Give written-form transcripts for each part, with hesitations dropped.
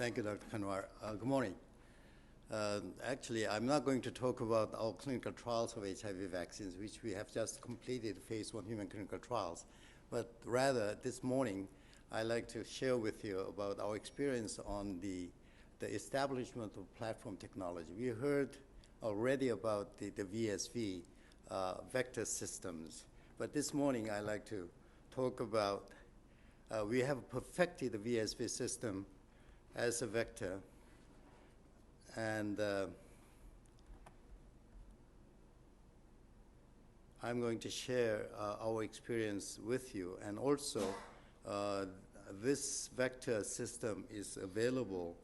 Thank you, Dr. Kanwar. Good morning. Actually, I'm not going to talk about our clinical trials of HIV vaccines, which we have just completed phase 1 human clinical trials, but rather this morning, I'd like to share with you about our experience on the establishment of platform technology. We heard already about the VSV vector systems, but this morning I'd like to talk about we have perfected the VSV system as a vector, and I'm going to share our experience with you. And also, this vector system is available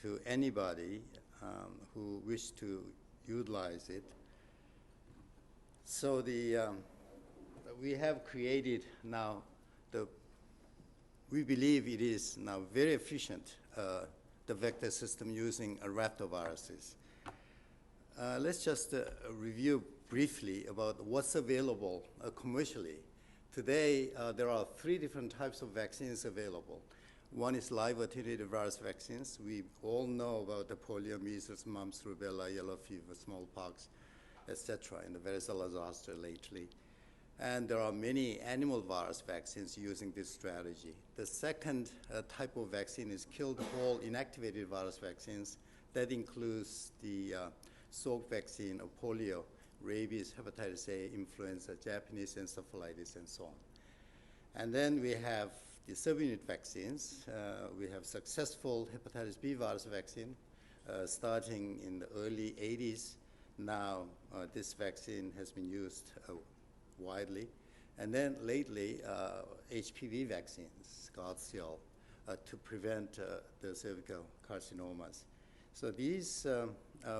to anybody who wish to utilize it. So we have created now we believe it is now very efficient, the vector system using rhabdoviruses. Let's just review briefly about what's available commercially. Today, there are 3 different types of vaccines available. One is live attenuated virus vaccines. We all know about the polio, measles, mumps, rubella, yellow fever, smallpox, etc., and the varicella zoster lately. And there are many animal virus vaccines using this strategy. The second type of vaccine is killed whole inactivated virus vaccines. That includes the Salk vaccine of polio, rabies, hepatitis A, influenza, Japanese encephalitis, and so on. And then we have the subunit vaccines. We have successful hepatitis B virus vaccine starting in the early 80s. Now this vaccine has been used widely. And then lately, HPV vaccines, Gardasil, to prevent the cervical carcinomas. So these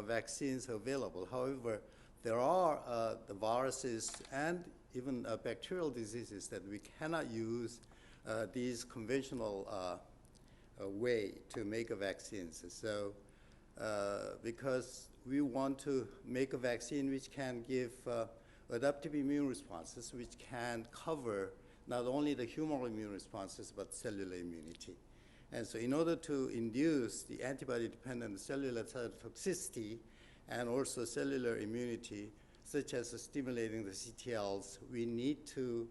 vaccines are available. However, there are the viruses and even bacterial diseases that we cannot use these conventional way to make vaccines. So because we want to make a vaccine which can give adaptive immune responses, which can cover not only the humoral immune responses, but cellular immunity. And so in order to induce the antibody-dependent cellular cytotoxicity and also cellular immunity, such as stimulating the CTLs, we need to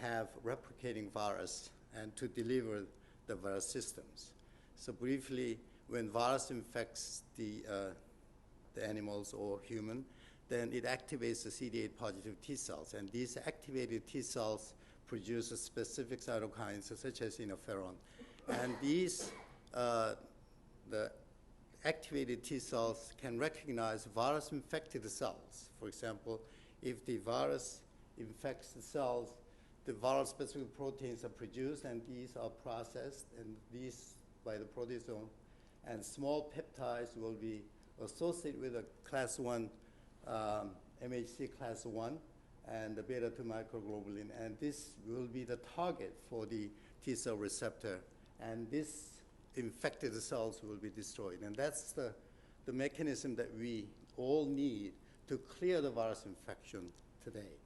have replicating virus and to deliver the virus systems. So briefly, when virus infects the animals or human, then it activates the CD8 positive T cells. And these activated T cells produce specific cytokines such as interferon. And these, the activated T cells can recognize virus-infected cells. For example, if the virus infects the cells, the viral-specific proteins are produced, and these are processed, and these by the proteasome. And small peptides will be associated with a class 1 MHC class 1 and the beta-2 microglobulin, and this will be the target for the T cell receptor, and this infected cells will be destroyed. And that's the mechanism that we all need to clear the virus infection today.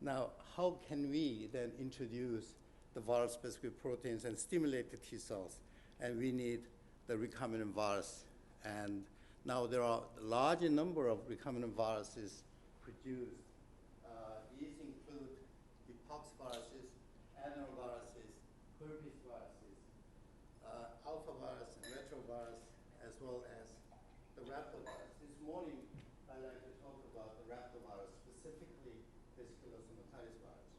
Now, how can we then introduce the virus-specific proteins and stimulate the T cells? And we need the recombinant virus. And now there are a large number of recombinant viruses produced. These include the pox viruses, adenoviruses, herpes viruses, alpha virus, and retrovirus, as well as the rhabdovirus. This morning, I'd like to talk about the rhabdovirus, specifically vesicular stomatitis virus.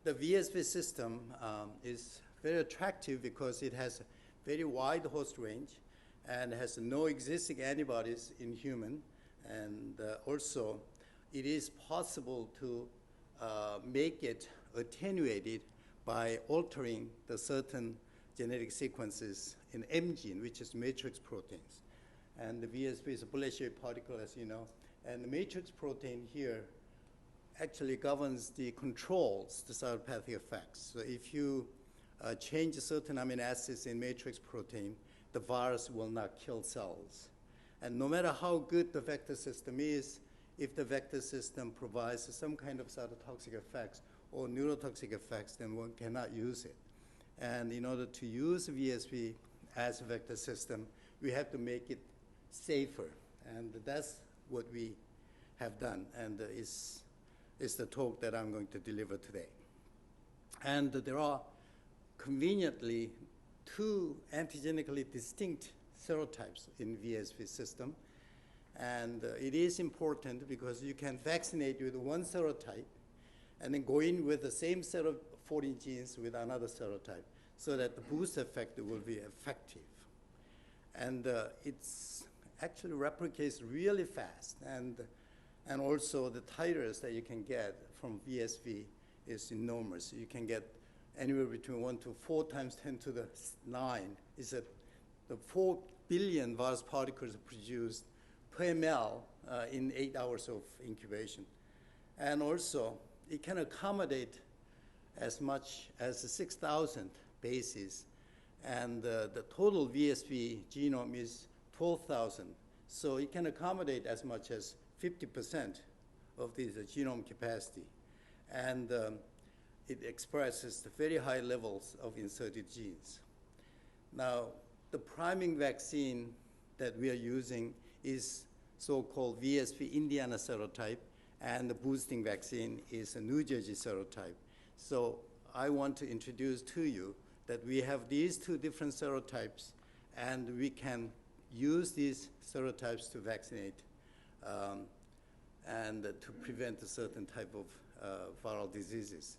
The VSV system is very attractive because it has a very wide host range and has no existing antibodies in human. And also, it is possible to make it attenuated by altering the certain genetic sequences in M gene, which is matrix proteins. And the VSV is a bullet-shaped particle, as you know. And the matrix protein here actually governs controls the cytopathic effects. So if you change certain amino acids in matrix protein, the virus will not kill cells. And no matter how good the vector system is, if the vector system provides some kind of cytotoxic effects, or neurotoxic effects, then one cannot use it. And in order to use VSV as a vector system, we have to make it safer. And that's what we have done, and is the talk that I'm going to deliver today. And there are conveniently two antigenically distinct serotypes in VSV system. And it is important because you can vaccinate with one serotype and then go in with the same set of 14 genes with another serotype so that the boost effect will be effective. And it's actually replicates really fast. And also the titers that you can get from VSV is enormous. You can get anywhere between 1 to 4 times 10 to the 9. Is that the 4 billion virus particles produced per ml in 8 hours of incubation. And also, it can accommodate as much as 6,000 bases. And the total VSV genome is 12,000. So it can accommodate as much as 50% of the genome capacity. And it expresses the very high levels of inserted genes. Now, the priming vaccine that we are using is so-called VSV Indiana serotype, and the boosting vaccine is a New Jersey serotype. So I want to introduce to you that we have these two different serotypes, and we can use these serotypes to vaccinate and to prevent a certain type of viral diseases.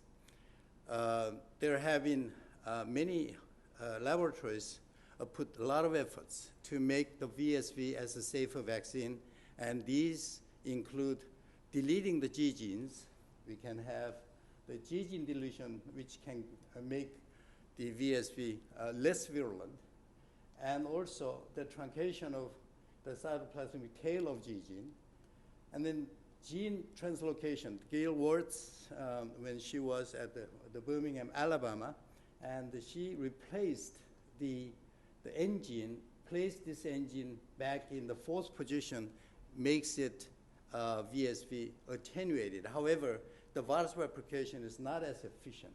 There have been many laboratories put a lot of efforts to make the VSV as a safer vaccine, and these include deleting the G genes. We can have the G gene deletion, which can make the VSV less virulent, and also the truncation of the cytoplasmic tail of G gene, and then gene translocation. Gail Wirtz, when she was at the Birmingham, Alabama, and she replaced the N gene, placed this N gene back in the 4th position, makes it VSV attenuated. However, the virus replication is not as efficient.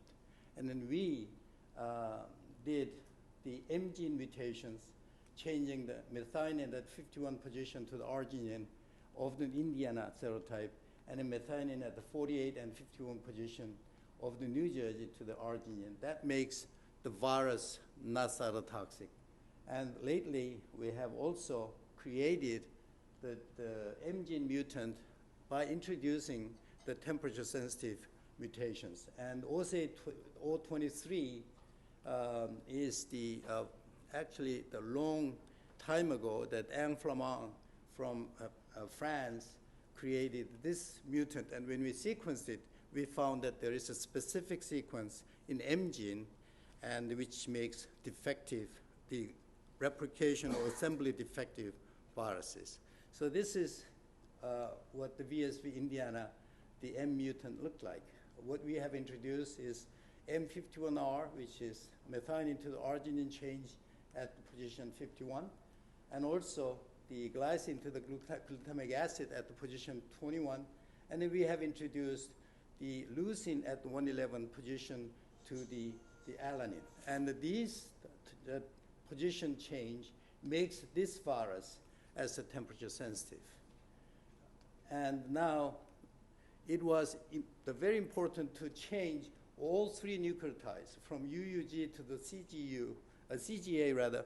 And then we did the M gene mutations, changing the methionine at 51 position to the arginine of the Indiana serotype, and the methionine at the 48 and 51 position of the New Jersey to the arginine. That makes the virus not cytotoxic. And lately, we have also created the M gene mutant by introducing the temperature-sensitive mutations. And OSA-023 is actually the long time ago that Anne Flamand from France created this mutant. And when we sequenced it, we found that there is a specific sequence in M gene, and which makes defective the replication or assembly defective viruses. So this is what the VSV Indiana, the M mutant, looked like. What we have introduced is M51R, which is methionine to the arginine change at the position 51, and also the glycine to the glutamic acid at the position 21. And then we have introduced the leucine at the 111 position to the alanine. And the position change makes this virus as a temperature sensitive. And now it was very important to change all 3 nucleotides from UUG to the CGA rather,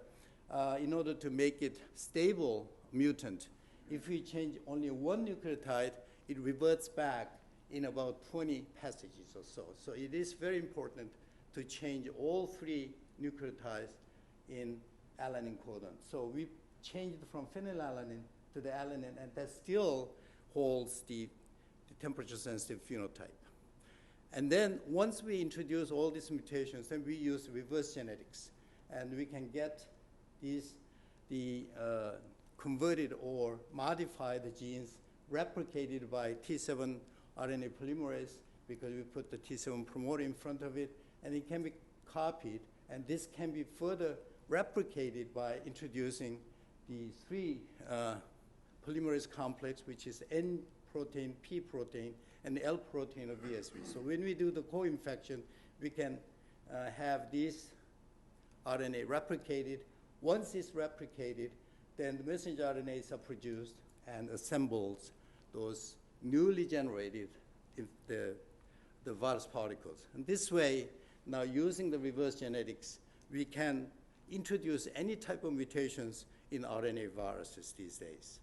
in order to make it stable mutant. If we change only 1 nucleotide, it reverts back in about 20 passages or so. So it is very important to change all 3 nucleotides in alanine codon. So we changed from phenylalanine to the alanine, and that still holds the temperature-sensitive phenotype. And then once we introduce all these mutations, then we use reverse genetics, and we can get the converted or modified genes replicated by T7 RNA polymerase, because we put the T7 promoter in front of it, and it can be copied, and this can be further replicated by introducing the 3 polymerase complex, which is N protein, P protein, and L protein of VSV. So when we do the co-infection, we can have this RNA replicated. Once it's replicated, then the messenger RNAs are produced and assembles those newly generated the virus particles. And this way, now using the reverse genetics, we can introduce any type of mutations in RNA viruses these days.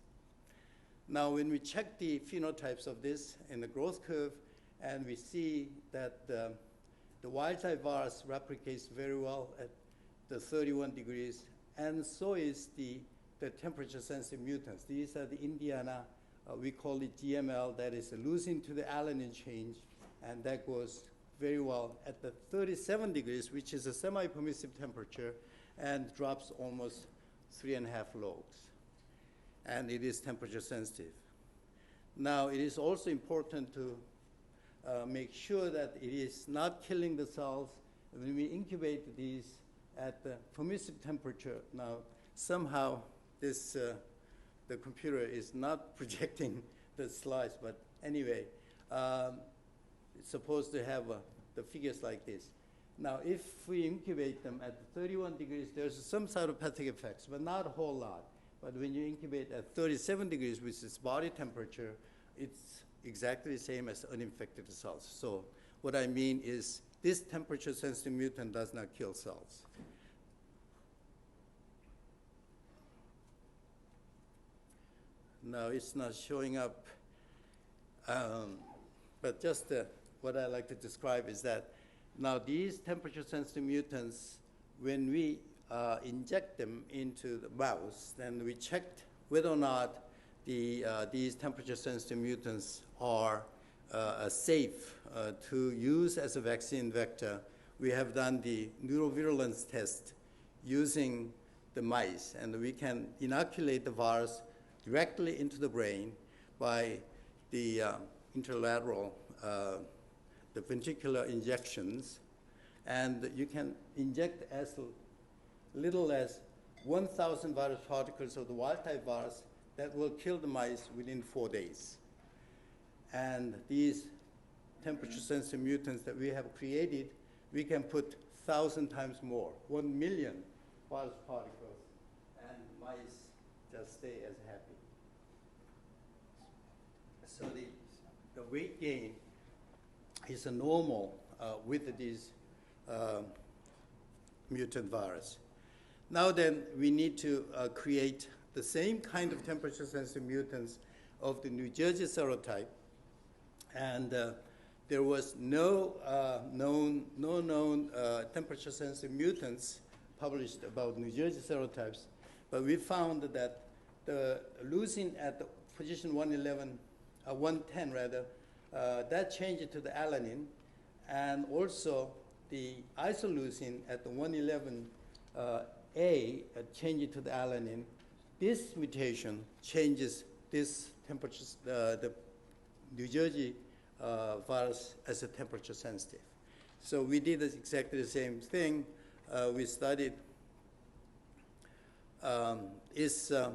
Now, when we check the phenotypes of this in the growth curve, and we see that the wild-type virus replicates very well at the 31 degrees, and so is the temperature-sensitive mutants. These are the Indiana, we call it GML, that is a leucine to the alanine change, and that goes very well at the 37 degrees, which is a semi-permissive temperature, and drops almost 3.5 logs. And it is temperature sensitive. Now, it is also important to make sure that it is not killing the cells. When we incubate these at the permissive temperature, now somehow this, the computer is not projecting the slides, but anyway, it's supposed to have the figures like this. Now, if we incubate them at 31 degrees, there's some cytopathic effects, but not a whole lot. But when you incubate at 37 degrees, which is body temperature, it's exactly the same as uninfected cells. So what I mean is this temperature-sensitive mutant does not kill cells. Now, it's not showing up, but just what I like to describe is that now these temperature-sensitive mutants, when we inject them into the mouse, then we checked whether or not these temperature-sensitive mutants are safe to use as a vaccine vector. We have done the neurovirulence test using the mice, and we can inoculate the virus directly into the brain by the interlateral, the ventricular injections, and you can inject as little as 1,000 virus particles of the wild-type virus that will kill the mice within 4 days. And these temperature-sensitive mutants that we have created, we can put 1,000 times more, 1 million virus particles, and mice just stay as happy. So the weight gain is a normal with these mutant virus. Now then, we need to create the same kind of temperature-sensitive mutants of the New Jersey serotype, and there was no known temperature-sensitive mutants published about New Jersey serotypes, but we found that the leucine at the position 110 rather, that changed to the alanine, and also the isoleucine at the 111A changed to the alanine. This mutation changes this temperature, the New Jersey virus as a temperature sensitive. So we did exactly the same thing. We studied the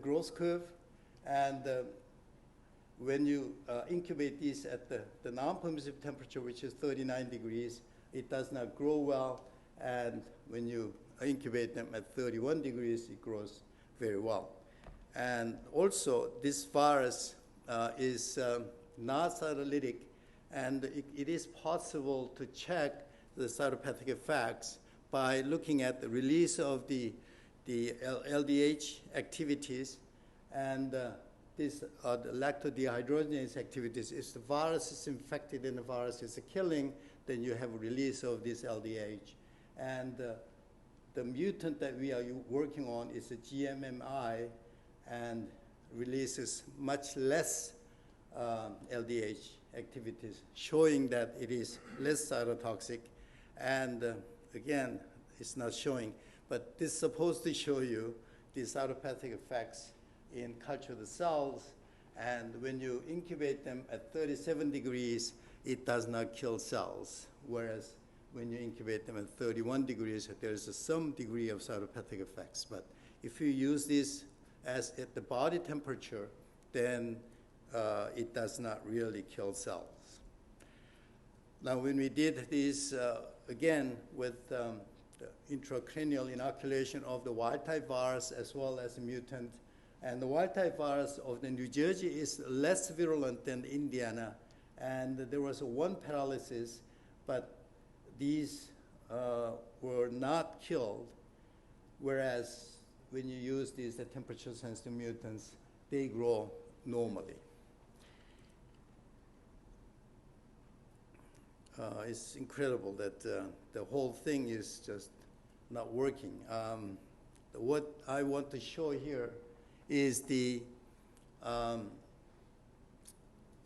growth curve, and when you incubate these at the non-permissive temperature, which is 39 degrees, it does not grow well. And when you incubate them at 31 degrees, it grows very well. And also, this virus is not cytolytic, and it is possible to check the cytopathic effects by looking at the release of the LDH activities, and this the lactodehydrogenase activities. If the virus is infected and the virus is killing, then you have a release of this LDH. And the mutant that we are working on is a GMMI, and releases much less LDH activities, showing that it is less cytotoxic. And again, it's not showing, but this is supposed to show you the cytopathic effects in cultured cells. And when you incubate them at 37 degrees, it does not kill cells, whereas when you incubate them at 31 degrees, there is some degree of cytopathic effects. But if you use this as at the body temperature, then it does not really kill cells. Now, when we did this, again, with the intracranial inoculation of the wild-type virus as well as the mutant, and the wild-type virus of the New Jersey is less virulent than Indiana, and there was one paralysis, but these were not killed, whereas when you use these temperature-sensitive mutants, they grow normally. It's incredible that the whole thing is just not working. What I want to show here is the,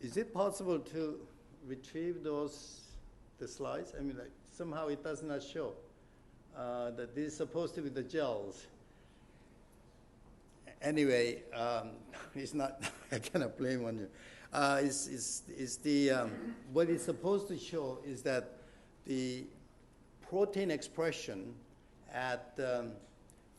is it possible to retrieve the slides? I mean, like, somehow it does not show that this is supposed to be the gels. Anyway, it's not, I cannot blame on you. What it's supposed to show is that the protein expression at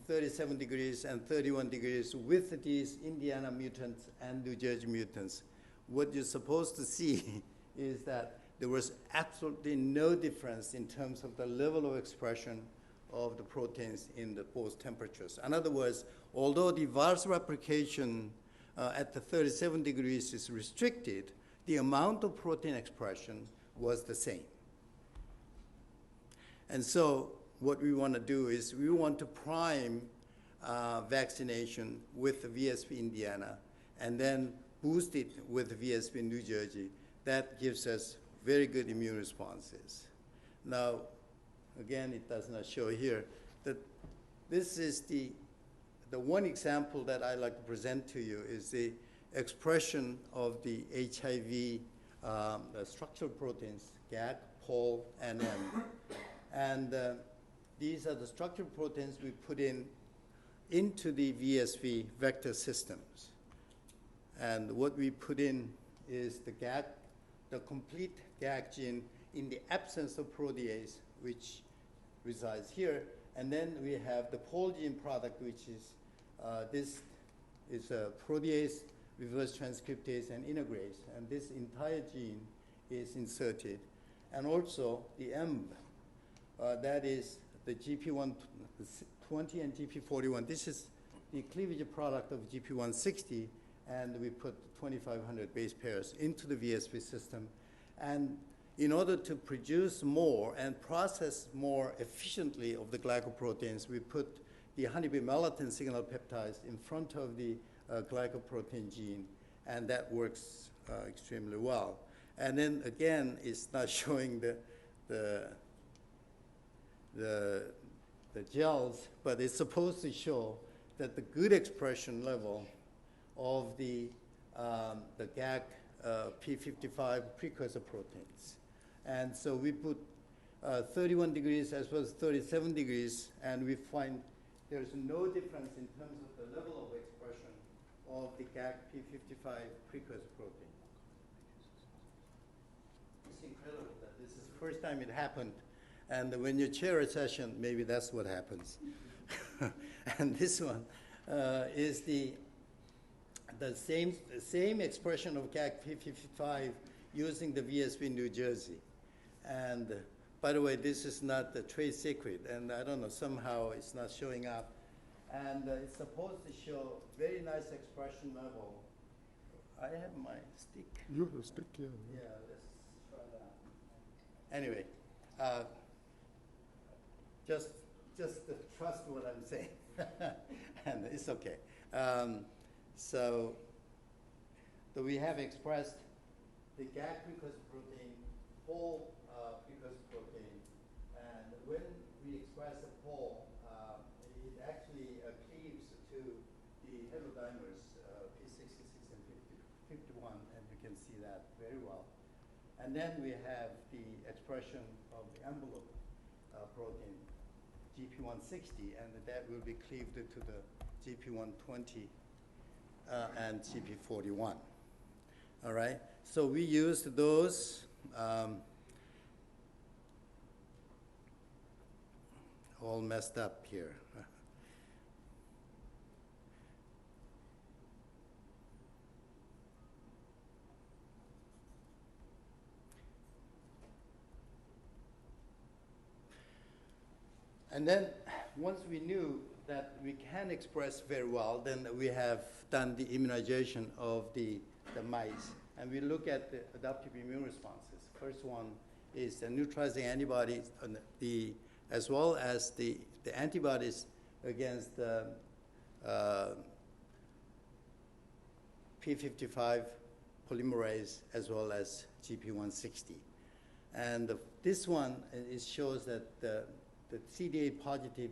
37 degrees and 31 degrees with these Indiana mutants and New Jersey mutants, what you're supposed to see is that there was absolutely no difference in terms of the level of expression of the proteins in both temperatures. In other words, although the virus replication at the 37 degrees is restricted, the amount of protein expression was the same. And so what we want to do is we want to prime vaccination with VSP Indiana and then boost it with VSP New Jersey. That gives us very good immune responses. Now, again, it does not show here that this is the one example that I like to present to you is the expression of the HIV the structural proteins, GAG, POL, and M. And these are the structural proteins we put into the VSV vector systems. And what we put in is the GAG, the complete GAG gene in the absence of protease, which resides here. And then we have the POL gene product, which is this is a protease, reverse transcriptase, and integrase. And this entire gene is inserted. And also the M, that is the GP120 and GP41. This is the cleavage product of GP160, and we put 2,500 base pairs into the VSV system. And in order to produce more and process more efficiently of the glycoproteins, we put the honeybee melatonin signal peptides in front of the glycoprotein gene, and that works extremely well. And then again, it's not showing the gels, but it's supposed to show that the good expression level of the GAG P55 precursor proteins. And so we put 31 degrees as well as 37 degrees, and we find there's no difference in terms of the level of expression of the GAG P55 precursor protein. It's incredible that this is the first time it happened. And when you chair a session, maybe that's what happens. And this one is the same expression of GAG P55 using the VSV New Jersey. And by the way, this is not the trade secret, and I don't know, somehow it's not showing up. And it's supposed to show very nice expression level. I have my stick. You have a stick, yeah. Yeah, let's try that. Anyway, just trust what I'm saying, and it's okay. So we have expressed the GAG precursor protein, POL precursor protein, and when we express the POL, it actually cleaves to the heterodimers P66 and 51, and you can see that very well. And then we have the expression of the envelope protein, GP160, and that will be cleaved to the GP120 and GP41. All right, so we used those all messed up here. And then once we knew that we can express very well, then we have done the immunization of the mice. And we look at the adaptive immune responses. First one is the neutralizing antibodies, as well as the antibodies against the P55 polymerase, as well as GP160. And this one shows that the CD8 positive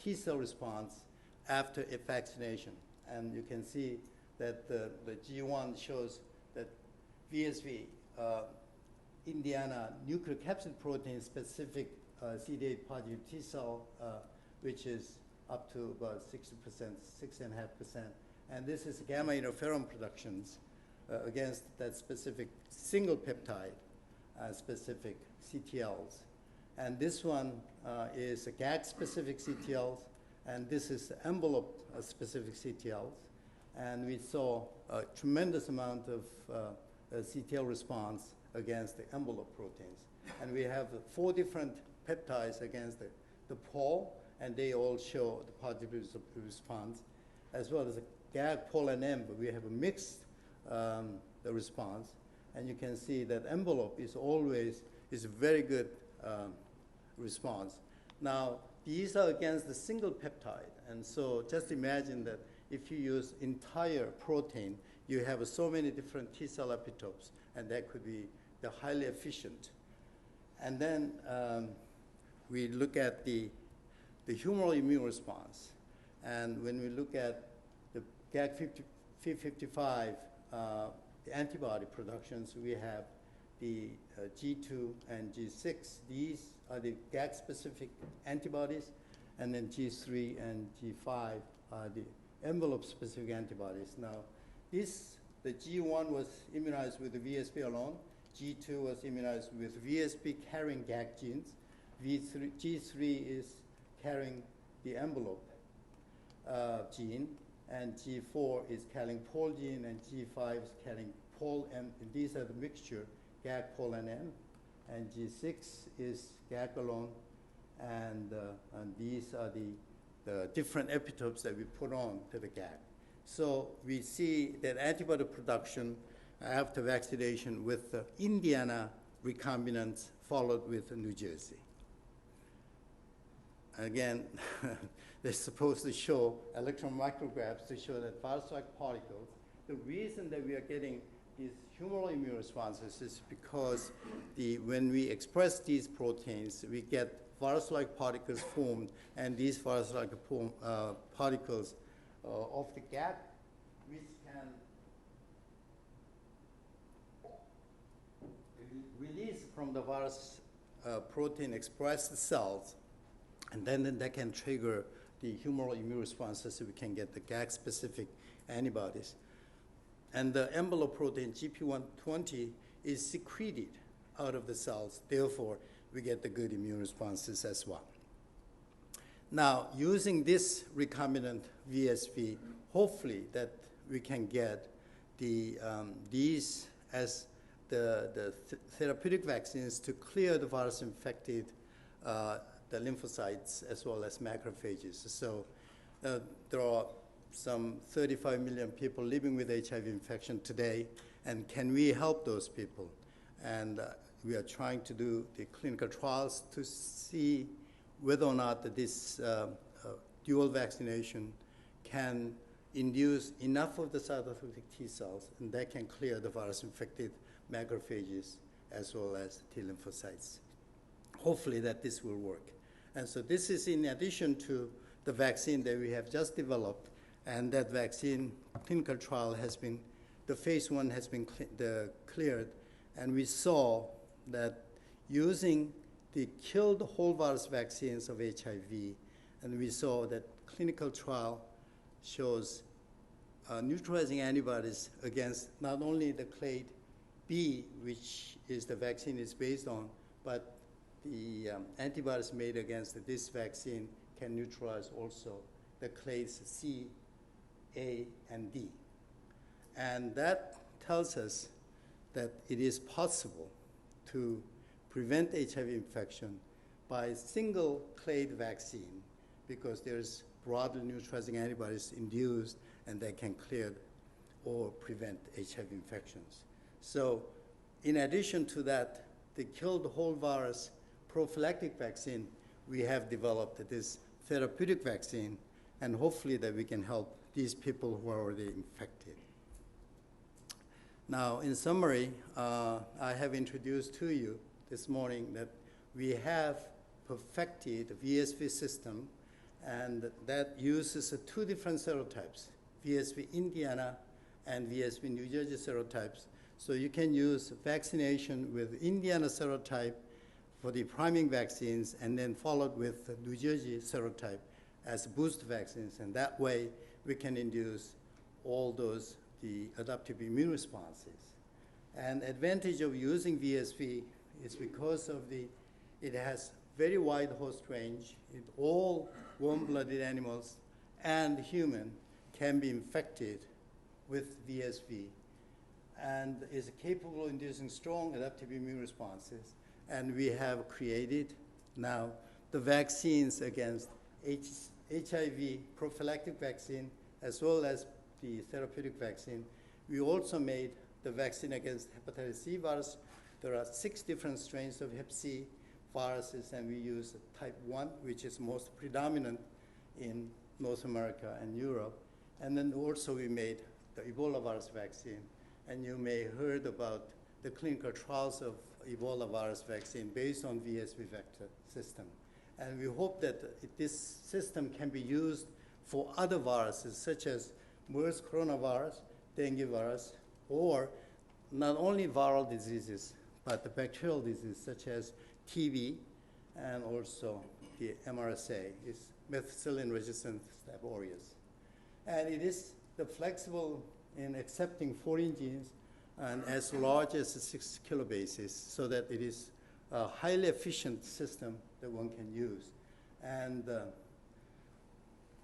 T cell response after a vaccination. And you can see that the G1 shows that VSV, Indiana nucleocapsid protein specific CD8 positive T cell, which is up to about 60%, 6.5%. And this is gamma interferon productions against that specific single peptide specific CTLs. And this one is a GAG-specific CTLs, and this is envelope-specific CTLs. And we saw a tremendous amount of CTL response against the envelope proteins. And we have 4 different peptides against the pol, and they all show the positive response, as well as the GAG, pol, and M, but we have a mixed the response. And you can see that envelope is always a very good response. Now, these are against the single peptide. And so just imagine that if you use entire protein, you have so many different T cell epitopes, and that could be the highly efficient. And then we look at the humoral immune response. And when we look at the GAG55, the antibody productions, we have the G2 and G6. These are the GAG-specific antibodies, and then G3 and G5 are the envelope-specific antibodies. Now, the G1 was immunized with the VSP alone. G2 was immunized with VSP carrying GAG genes. G3 is carrying the envelope gene, and G4 is carrying pol gene, and G5 is carrying pol M. And these are the mixture, GAG, pol, and M. And G6 is GAG alone, and these are the different epitopes that we put on to the GAG. So we see that antibody production after vaccination with the Indiana recombinants followed with New Jersey. Again, they're supposed to show electron micrographs to show that virus-like particles. The reason that we are getting these humoral immune responses is because when we express these proteins, we get virus-like particles formed, and these virus-like particles of the GAG, which can release from the virus protein expressed cells, and then that can trigger the humoral immune responses, so we can get the GAG-specific antibodies. And the envelope protein, GP120, is secreted out of the cells. Therefore, we get the good immune responses as well. Now, using this recombinant VSV, hopefully that we can get these as the therapeutic vaccines to clear the virus-infected the lymphocytes as well as macrophages. So there are some 35 million people living with HIV infection today, and can we help those people? And we are trying to do the clinical trials to see whether or not that this dual vaccination can induce enough of the cytotoxic T cells, and that can clear the virus-infected macrophages as well as T lymphocytes. Hopefully that this will work. And so this is in addition to the vaccine that we have just developed, and that vaccine clinical trial has been, the phase 1 has been cleared, and we saw that using the killed whole virus vaccines of HIV, and we saw that clinical trial shows neutralizing antibodies against not only the clade B, which is the vaccine is based on, but the antibodies made against this vaccine can neutralize also the clades C, A, and D. And that tells us that it is possible to prevent HIV infection by single clade vaccine, because there's broadly neutralizing antibodies induced, and they can clear or prevent HIV infections. So in addition to that, the killed whole virus prophylactic vaccine, we have developed this therapeutic vaccine, and hopefully that we can help these people who are already infected. Now, in summary, I have introduced to you this morning that we have perfected the VSV system, and that uses two different serotypes, VSV Indiana and VSV New Jersey serotypes. So you can use vaccination with Indiana serotype for the priming vaccines, and then followed with the New Jersey serotype as boost vaccines, and that way we can induce all those, the adaptive immune responses. And advantage of using VSV is because of it has very wide host range. All warm-blooded animals and human can be infected with VSV, and is capable of inducing strong adaptive immune responses. And we have created now the vaccines against HIV prophylactic vaccine, as well as the therapeutic vaccine. We also made the vaccine against hepatitis C virus. There are 6 different strains of hep C viruses, and we use type 1, which is most predominant in North America and Europe. And then also we made the Ebola virus vaccine. And you may have heard about the clinical trials of Ebola virus vaccine based on VSV vector system. And we hope that this system can be used for other viruses, such as MERS coronavirus, dengue virus, or not only viral diseases, but the bacterial diseases, such as TB, and also the MRSA, is methicillin-resistant Staph aureus. And it is flexible in accepting foreign genes, and as large as 6 kilobases, so that it is a highly efficient system that one can use. And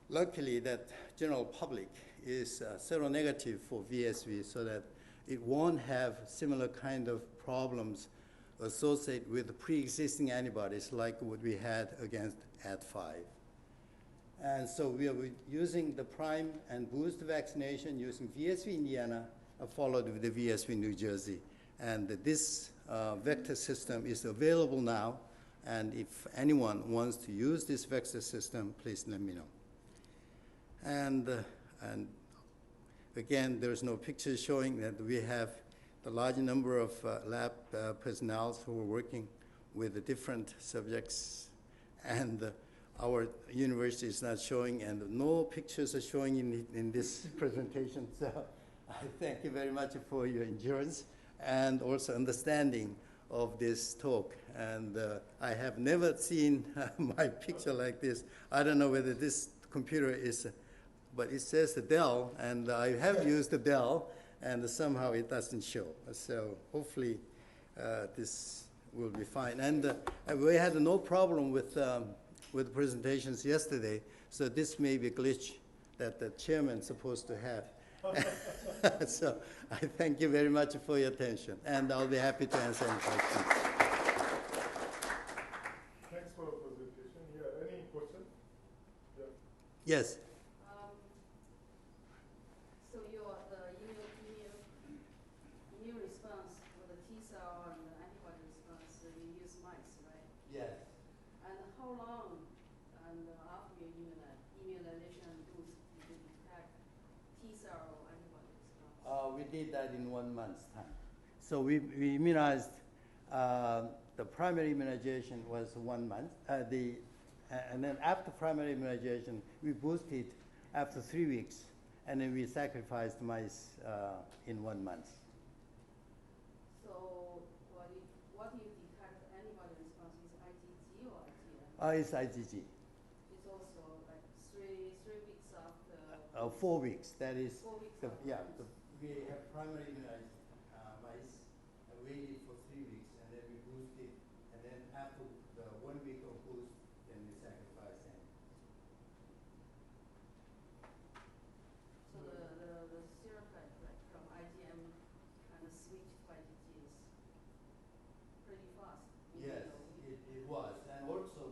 luckily, that general public is seronegative for VSV, so that it won't have similar kind of problems associated with pre-existing antibodies like what we had against Ad5. And so we are using the prime and boost vaccination using VSV Indiana, followed with the VSV New Jersey. And this vector system is available now, and if anyone wants to use this vector system, please let me know. And again, there's no picture showing that we have the large number of lab personnel who are working with the different subjects, and our university is not showing, and no pictures are showing in this presentation. So I thank you very much for your endurance and also understanding of this talk. And I have never seen my picture like this. I don't know whether this computer is, but it says the Dell, and I have used the Dell, and somehow it doesn't show. So hopefully this will be fine. And we had no problem with presentations yesterday, so this may be a glitch that the chairman is supposed to have. So I thank you very much for your attention, and I'll be happy to answer any questions. Thanks for the presentation. Yeah, any questions? Yeah. Yes. So the immune response for the T cell and the antibody response, you use mice, right? Yes. And how long and after your immunization boost did you detect T cell or antibody response? We did that in 1 month's time. So we immunized, the primary immunization was 1 month. And then after primary immunization, we boosted after 3 weeks, and then we sacrificed mice in 1 month. So what do you detect antibody response? Is IgG or IgM? It's IgG. It's also like three weeks after. 4 weeks. That is. 4 weeks The, after. yeah. We have primary immunized mice, waited for 3 weeks, and then we boosted, and then after the 1 week of boost, then we sacrifice them. So the serotype, like from IgM, kind of switched to IgG is pretty fast. Yes, it was. And also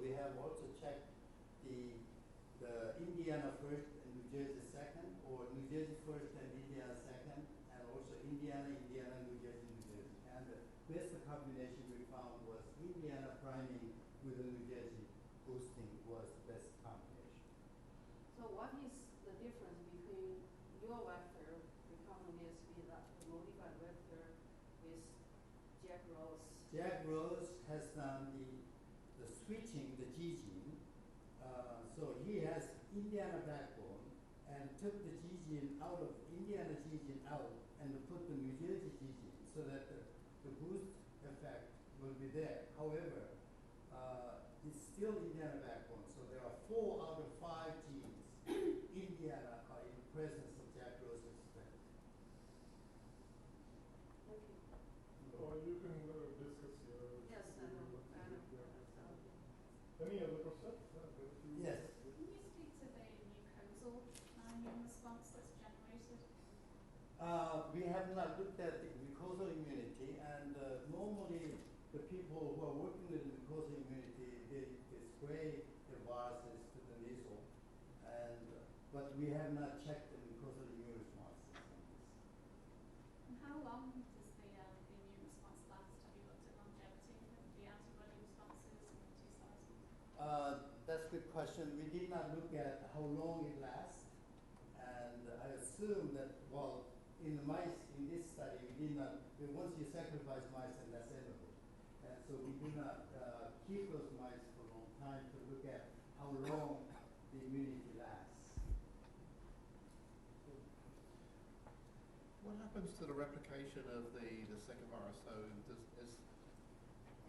Indiana first and New Jersey second, or New Jersey first and Indiana second, and also Indiana, New Jersey, New Jersey. And the best combination we found was Indiana priming with the New Jersey boosting was the best combination. So what is the difference between your vector, recombinant speed, the modified vector, with Jack Rose? Jack Rose has done the switching, the G gene. So he has Indiana backbone and took the G gene out of Indiana G gene out and put the New Jersey G gene so that the boost effect will be there. However, it's still Indiana backbone. So there are 4 out of 5 genes Indiana are in presence of Jack Rose's effect. Thank you. Or you can discuss your. Yes, I know. Any other questions? Yes. Can you speak to the mucosal immune response that's generated? We have not looked at the mucosal immunity, and normally the people who are working with mucosal immunity, they spray the viruses to the nasal, but we have not checked the mucosal immune responses on this. And how long does the immune response last? Have you looked at longevity of the antibody responses and the T-cells? That's a good question. We did not look at how long it lasts, and I assume that, well, in the mice, in this study, we did not, once you sacrifice mice, and that's end of it. And so we do not keep those mice for a long time to look at how long the immunity lasts. What happens to the replication of the second virus? So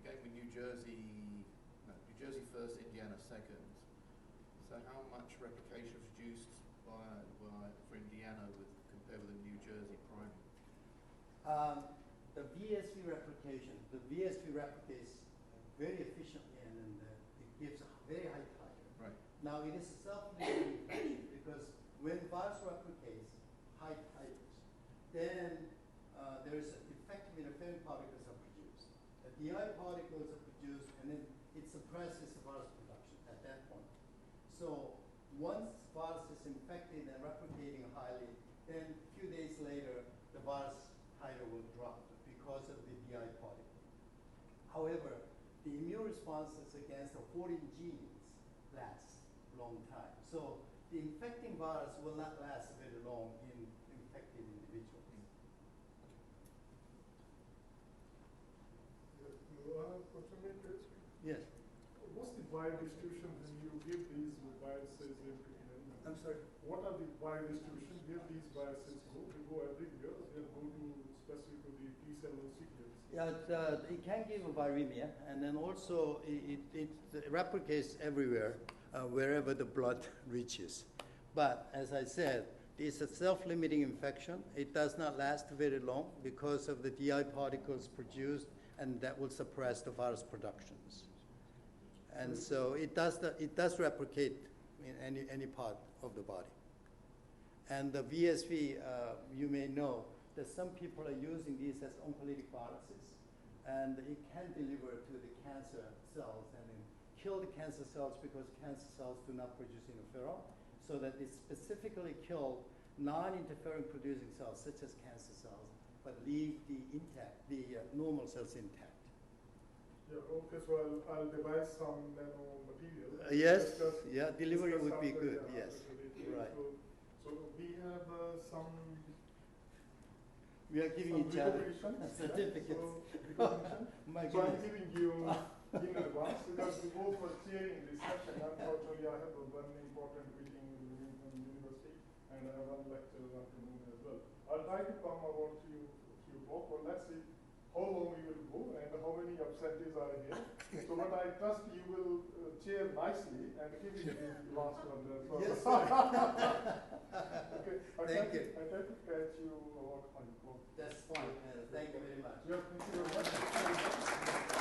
again with New Jersey first, Indiana second. So how much replication is reduced for Indiana compared with the New Jersey priming? The VSV replication, replicates very efficiently, and it gives a very high titer. Right. Now it is a self-limiting infection because when virus replicates high titers, then there is effective interfering particles are produced. The DI particles are produced, and then it suppresses the virus production at that point. So once virus is infected and replicating highly, then a few days later, the virus titer will drop because of the DI particle. However, the immune responses against the 14 genes last a long time. So the infecting virus will not last very long in infected individuals. Yes. What's the biodistribution when you give these viruses in animals? I'm sorry? What are the biodistribution? Where these viruses go? They go everywhere. They go to specific to the T-cell recipients. Yeah, it can give a viremia, and then also it replicates everywhere, wherever the blood reaches. But as I said, it's a self-limiting infection. It does not last very long because of the DI particles produced, and that will suppress the virus productions. And so it does replicate in any part of the body. And the VSV, you may know that some people are using these as oncolytic viruses, and it can deliver to the cancer cells and then kill the cancer cells because cancer cells do not produce interferon, so that it specifically kill non-interferon producing cells such as cancer cells, but leave the normal cells intact. Yeah, okay, so I'll devise some nano material. Yes, delivery would be good, yes. Right. So we have some. We are giving each other certificates. So My I'm goodness. giving you in advance because we both were chairing this session. Unfortunately, I have one important meeting in the Birmingham University and I have one lecture afternoon as well. I'll try to come about to you talk, or let's see how long you will go and how many absentees are here. So, but I trust you will chair nicely and give me the last one there. So Yes, sir. Okay. Thank you. I try to catch you on call. That's fine. Thank you very much. Yeah, thank you very much.